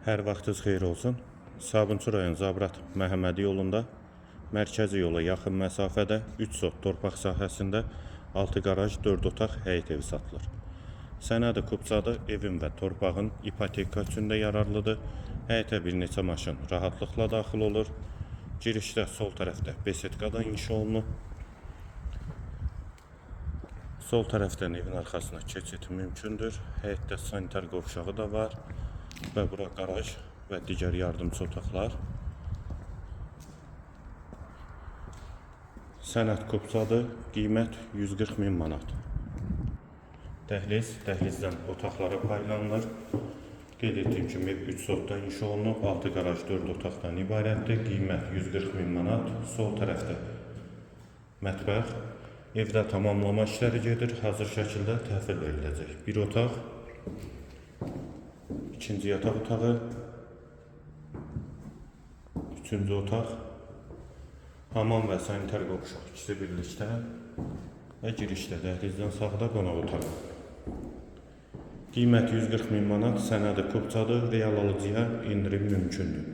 Hər vaxtınız xeyir olsun. Sabunçu rayon Zabrat Məhəmmədi yolunda mərkəzi yola yaxın məsafədə 3 sot torpaq sahəsində 6 qaraj, 4 otaq həyət evi satılır. Sənədi kupçadır, evin və torpağın ipoteka üçün də yararlıdır. Həyətə bir neçə maşın rahatlıqla daxil olur. Girişdə sol tərəfdə besetkadan inşa olunub. Sol tərəfdən evin arxasına keçid mümkündür. Həyətdə sanitar qovşağı da var və bura qaraj və digər yardımçı otaqlar. Sənəd kupçadır, qiymət 140 min manat. Dəhlizdən otaqlara paylanılır. Qeyd etdiyim kimi 3 sotdan inşa olunub, 6 qaraj, 4 otaqdan ibarətdir. Qiymət 140 min manat. Sol tərəfdə mətbəx. Evdə tamamlama işləri gedir, hazır şəkildə təhvil veriləcək. Bir otaq, ikinci yataq otağı, üçüncü otaq, hamam və sanitar qovşaq ikisi birlikdə və girişdə dəhlizdən sağda qonaq otağı. Qiymət 140 min manat, sənədi kupçadır, real alıcıya indirim mümkündür.